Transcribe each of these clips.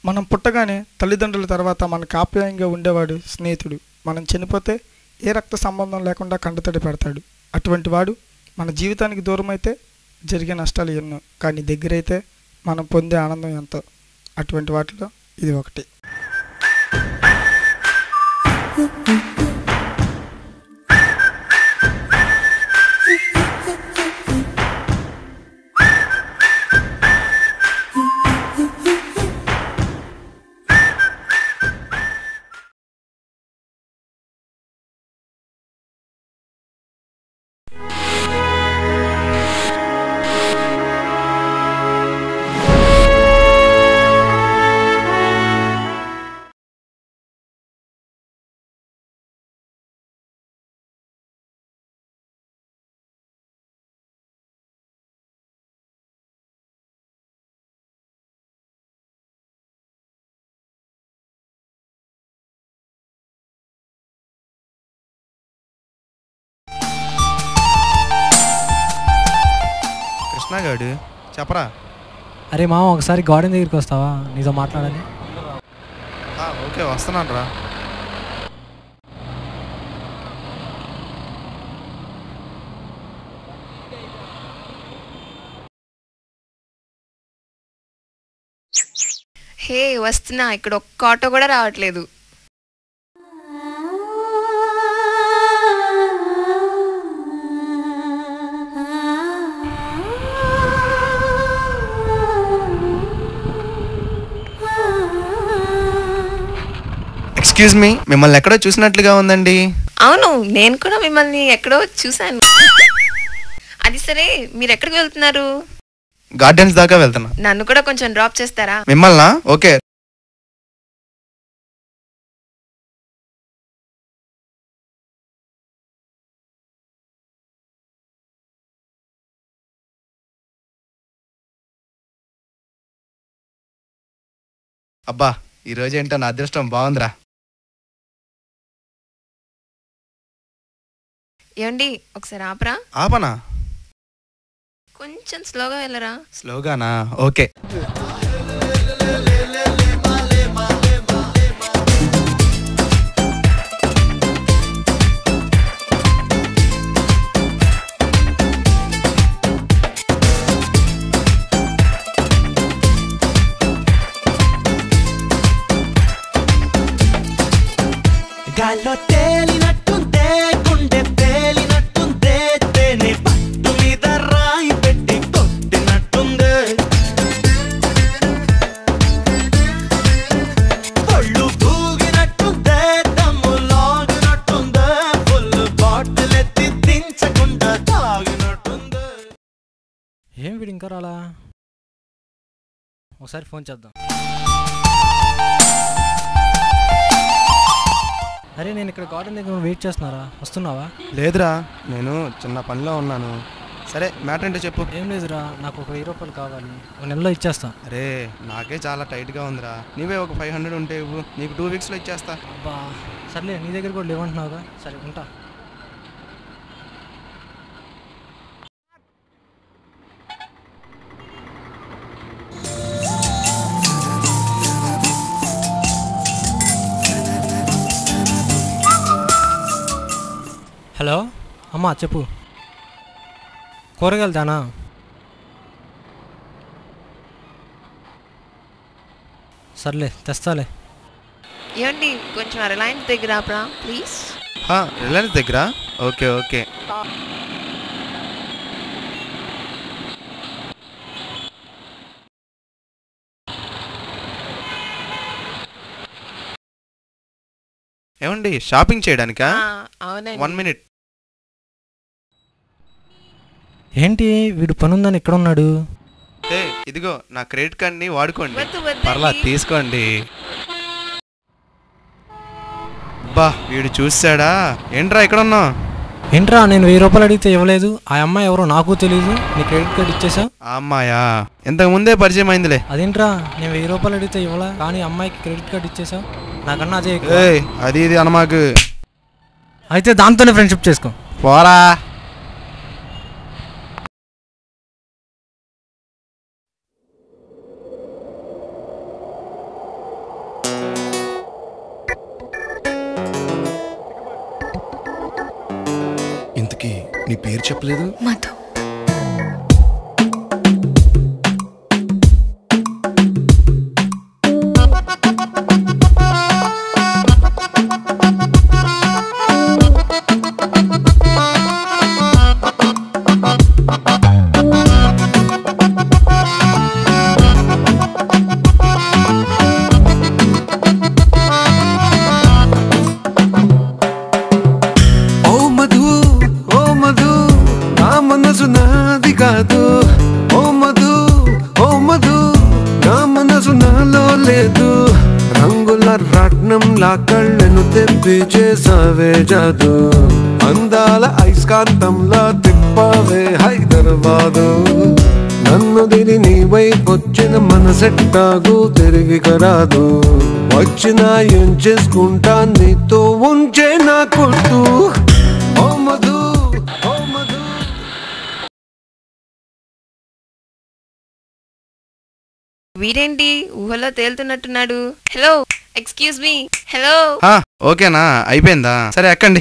మనం పుట్టగానే తల్లిదండ్రుల తర్వాత మనకు ఆప్యాయంగా ఉండేవాడు స్నేహితుడు. మనం చనిపోతే ఏ రక్త సంబంధం లేకుండా కంటతడి పెడతాడు. అటువంటి వాడు మన జీవితానికి దూరం అయితే జరిగే నష్టాలు ఎన్నో, కానీ దగ్గరైతే మనం పొందే ఆనందం ఎంతో. అటువంటి వాటిలో ఇది ఒకటి. కృష్ణగాడు చెప్పరా. అరే మామ, ఒకసారి గార్డెన్ దగ్గరికి వస్తావా? నీతో మాట్లాడాలి. ఓకే, వస్తున్నాను రా. హే వస్తున్నా. ఇక్కడ ఒక్క ఆటో కూడా రావట్లేదు. ఎక్స్క్యూజ్ మీ, మిమ్మల్ని ఎక్కడో చూసినట్లుగా ఉందండి. అవును, నేను కూడా మిమ్మల్ని ఎక్కడో చూశాను. అది సరే, మీరు ఎక్కడికి వెళ్తున్నారు? గార్డెన్స్ దాకా వెళ్తున్నా. నన్ను కూడా కొంచెం డ్రాప్ చేస్తారా? మిమ్మల్నా? ఓకే. అబ్బా, ఈరోజు ఏంటో నా అదృష్టం బాగుందిరా. ఏమండి, ఒకసారి ఆపరా? ఆపనా? కొంచెం స్లోగా వెళ్ళరా. స్లోగానా? ఓకే. గాల్లో తేలినట్టుందే, గుండె తేలినట్టుందే, తేనె పట్టు మీద రాయి పెట్టి కొట్టినట్టుందే, ఒళ్ళు పూగినట్టుందే, దమ్ము లాగినట్టుందే, ఫుల్ బాటిల్ ఎత్తి దించకుండా తాగినట్టుందే. ఏం వీడు ఇంకా రాలా? ఒకసారి ఫోన్ చేద్దాం. అరే, నేను ఇక్కడ గార్డెన్ దగ్గర వెయిట్ చేస్తున్నారా? వస్తున్నావా? లేదురా, నేను చిన్న పనిలో ఉన్నాను. సరే, మ్యాటర్ ఏంటో చెప్పు. ఏం లేదురా, నాకు ఒక 1000 రూపాయలు కావాలి. ఒక నెలలో ఇచ్చేస్తా. అరే, నాకే చాలా టైట్గా ఉందిరా. నీవే ఒక 500 ఉంటే ఇవ్వు, నీకు 2 వీక్స్లో ఇచ్చేస్తా. అబ్బా సర్లే, నీ దగ్గర కూడా లేవంటున్నావుగా. సరే ఉంటా. హలో అమ్మా, చెప్పు. కూరగాయలు దానా? సర్లే, తెస్తాలే. ఏమండి, కొంచెం రిలయన్స్ దగ్గర ఆపరా ప్లీజ్. రిలయన్స్ దగ్గర? Okay okay. ఏమండి, షాపింగ్ చేయడానికా? అవునండి. 1 మినిట్. ఏంటి వీడు పనుందని ఇక్కడ ఉన్నాడు? ఇదిగో నా క్రెడిట్ కార్డ్ని వాడుకోండి. వద్దు, వద్దండి. పర్లా, తీసుకోండి. బా, వీడు చూసాడా? ఏంట్రా ఇక్కడ ఉన్నావు? ఏంట్రా, నేను 1000 రూపాయలు అడిగితే ఇవ్వలేదు. ఆ అమ్మాయి ఎవరో నాకు తెలియదు. నీ క్రెడిట్ కార్డు ఇచ్చేసావు. ఆ అమ్మాయా? ఇంతకు ముందే పరిచయం అయిందిలే. అదేంట్రా, నేను 1000 రూపాయలు అడిగితే ఇవ్వలా, కానీ అమ్మాయికి క్రెడిట్ కార్డు ఇచ్చేసావు. నాకన్నా అదే ఎక్కువ. అది ఇది అనమాకు. అయితే దాంతోనే ఫ్రెండ్షిప్ చేసుకో. పోరా. ఇంతకీ నీ పేరు చెప్పలేదు? మధు. రత్నంలా కళ్ళను తెప్పి చేసావే జాదు, అందాల ఐస్కాంతంలా తిప్పావే హైదరాబాదు. నన్ను దిని నీ వైపొచ్చిన మనసెట్టాగు తిరిగి కరాదు, వచ్చినా ఏం చేసుకుంటా నీతో ఉంచే నా కొట్టు. ఓ మధు, ఓ మధు. వీడేంటి ఊహలో తేలుతున్నట్టున్నాడు. Hello, excuse me. హలో. ఓకేనా, అయిపోయిందా? సరే ఎక్కండి.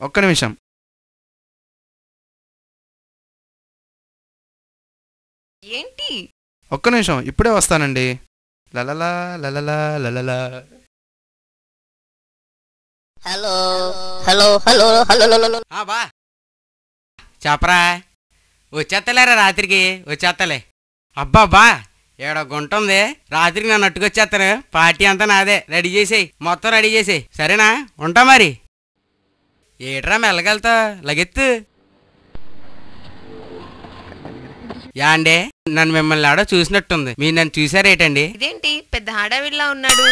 ఒక్క నిమిషం. ఏంటి? ఒక్క నిమిషం, ఇప్పుడే వస్తానండి. లలలా లలలా లలలా. Hello hello hello hello. బా చెప్పరా, వచ్చేస్తలేరా రాత్రికి? వచ్చేస్తలే. అబ్బా బా, ఏడో గుంట ఉంది, రాత్రికి నన్ను అట్టుకొచ్చేస్తాను. పార్టీ అంతా నాదే, రెడీ చేసేయి, మొత్తం రెడీ చేసేయి. సరేనా? ఉంటా మరి. ఏట్రా మెల్లగెళ్తా, లగెత్తు. యాండే, నన్ను మిమ్మల్ని ఆడో చూసినట్టుంది. మీరు నన్ను చూసారేటండి? ఇదేంటి పెద్ద హడావిడిలా ఉన్నాడు?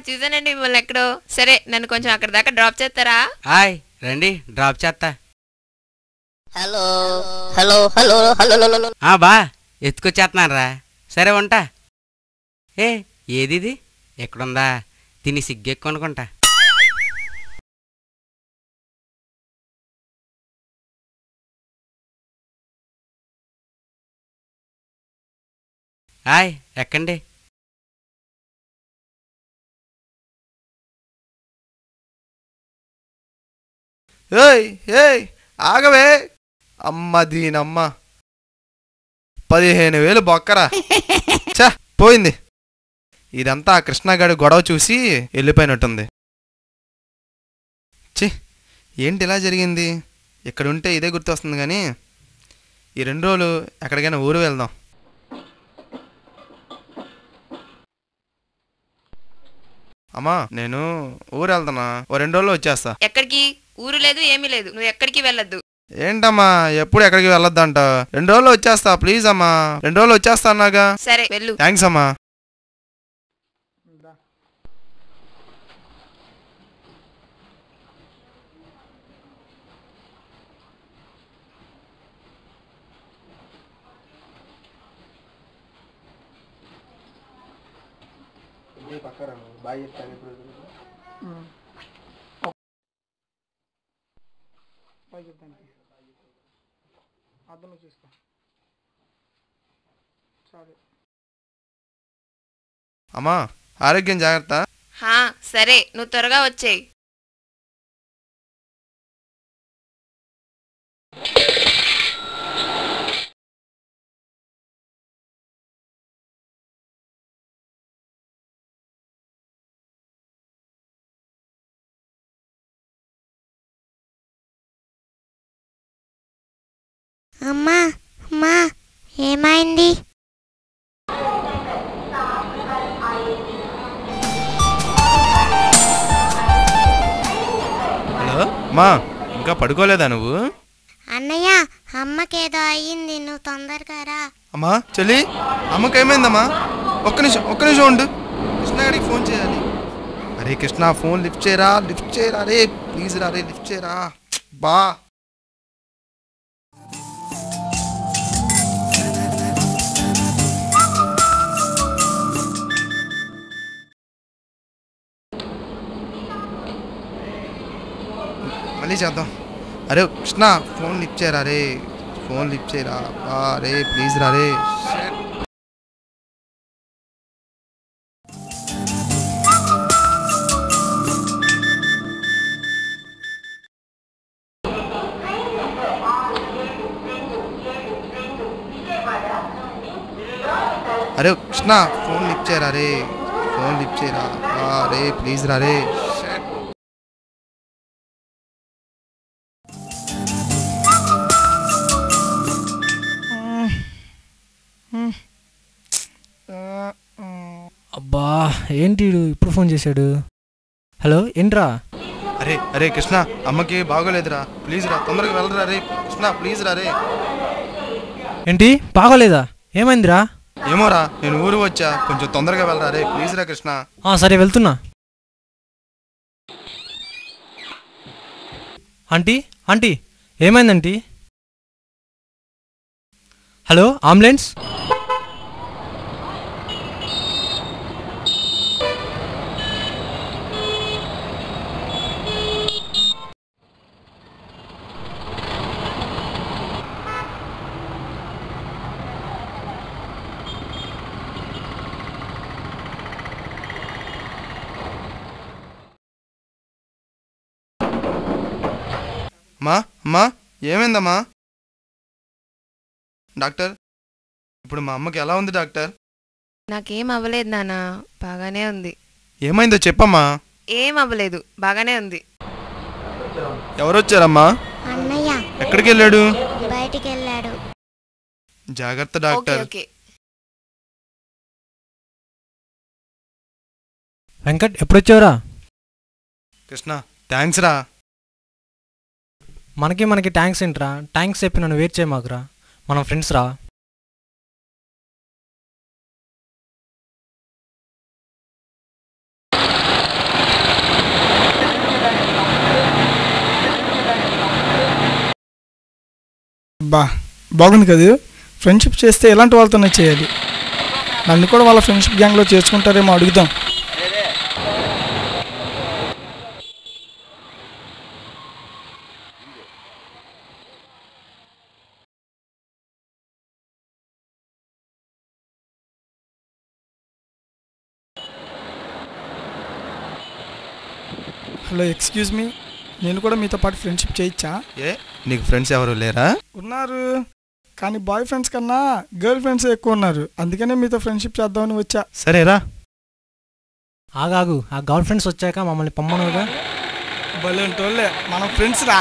చూసానండి మిమ్మల్ని ఎక్కడో. సరే, నన్ను కొంచెం అక్కడ దాకా డ్రాప్ చేస్తారా? హాయ్ రండి, డ్రాప్ చేస్తా. Hello hello hello hello. బా ఎత్తుకొచ్చేస్తున్నాను రా. సరే ఉంటా. ఏది ఎక్కడుందా? తిని సిగ్గెక్కు అనుకుంటా. హాయ్ ఎక్కండి. ఏయ్ ఏయ్ ఆగవే. అమ్మ దీనమ్మ, 15,000 బొక్కరా. చా పోయింది. ఇదంతా కృష్ణగాడి గొడవ చూసి వెళ్ళిపోయినట్టుంది. చి, ఏంటి ఇలా జరిగింది? ఇక్కడుంటే ఇదే గుర్తొస్తుంది కానీ ఈ 2 రోజులు ఎక్కడికైనా ఊరు వెళ్దాం. అమ్మా నేను ఊరు వెళ్తానా, ఓ 2 రోజుల్లో వచ్చేస్తా. ఎక్కడికి? ఊరు లేదు, ఏమీ లేదు. నువ్వు ఎక్కడికి వెళ్ళొద్దు. ఏంటమ్మా ఎప్పుడు ఎక్కడికి వెళ్ళొద్దంట? 2 రోజుల్లో వచ్చేస్తా ప్లీజ్ అమ్మా. 2 రోజుల్లో వచ్చేస్తా అన్నాగా. సరే వెళ్ళు. థ్యాంక్స్ అమ్మా. అమ్మా ఆరోగ్యం జాగ్రత్త. సరే, నువ్వు త్వరగా వచ్చేయి. అమ్మా అమ్మా, ఏమైంది? హలో అమ్మా, ఇంకా పడుకోలేదా నువ్వు? అన్నయ్య, అమ్మకేదో అయ్యింది, నువ్వు తొందరగా రా. అమ్మా చెల్లి, అమ్మకేమైందమ్మా? ఒక్క నిమిషం ఉండు. కృష్ణగాడికి ఫోన్ చేయాలి. అరే కృష్ణ, ఫోన్ లిఫ్ట్ చేయరా రే ప్లీజ్ రా రే, లిఫ్ట్ చేయరా బా. మళ్ళీ చేద్దాం. అరే కృష్ణ ఫోన్ లిఫ్ట్ చేయరా రే, ఫోన్ లిఫ్ట్ చేయరా రే, ప్లీజ్ రా రే. అరే కృష్ణ ఫోన్ లిఫ్ట్ చేయరా రే, ఫోన్ లిఫ్ట్ చేయరా రే, ప్లీజ్ రా రే. అబ్బా ఏంటి వీడు ఇప్పుడు ఫోన్ చేశాడు. హలో ఏంట్రా? అరే అరే కృష్ణ అమ్మకి బాగోలేదురా, ప్లీజ్ రా తొందరగా వెళ్ళరా రే కృష్ణ, ప్లీజ్ రా రే. ఏంటి బాగోలేదా? ఏమైందిరా? ఏమోరా నేను ఊరు వచ్చా, కొంచెం తొందరగా వెళ్ళరా రే, ప్లీజ్ రా కృష్ణ. సరే వెళ్తున్నా. ఆంటీ ఆంటీ ఏమైందంటీ? Hello ambulance? అమ్మా అమ్మా ఏమైందమ్మా? డాక్టర్ ఇప్పుడు మా అమ్మకి ఎలా ఉంది డాక్టర్? నాకేం అవ్వలేదు నాన్న, బాగానే ఉంది. ఏమైందో చెప్పమ్మా. ఏం అవ్వలేదు, బాగానే ఉంది. ఎవరొచ్చారమ్మా? అన్నయ్య ఎక్కడికి వెళ్ళాడు? బయటికి వెళ్ళాడు. జాగ్రత్త డాక్టర్. ఓకే వెంకట్ ఎప్పుడొచ్చావురా? కృష్ణ థ్యాంక్స్ రా. మనకి థ్యాంక్స్ ఏంట్రా? థ్యాంక్స్ చెప్పి నన్ను వెయిట్ చేయమాకురా, మనం ఫ్రెండ్స్ రా. బాగుంది కదా. ఫ్రెండ్షిప్ చేస్తే ఎలాంటి వాళ్ళతోనే చేయాలి. నన్ను కూడా వాళ్ళ ఫ్రెండ్షిప్ గ్యాంగ్లో చేర్చుకుంటారేమో అడుగుదాం. హలో ఎక్స్క్యూజ్ మీ, నేను కూడా మీతో పాటు ఫ్రెండ్షిప్ చేయొచ్చా? ఏ నీకు ఫ్రెండ్స్ ఎవరు లేరా? ఉన్నారు, కానీ బాయ్ ఫ్రెండ్స్ కన్నా గర్ల్ ఫ్రెండ్స్ ఎక్కువ ఉన్నారు. అందుకనే మీతో ఫ్రెండ్షిప్ చేద్దామని వచ్చా. సరేరా. ఆగాగు, ఆ గర్ల్ ఫ్రెండ్స్ వచ్చాక మమ్మల్ని పొమ్మనుగా. భలే ఉంటోళ్ళే, మనం ఫ్రెండ్స్ రా.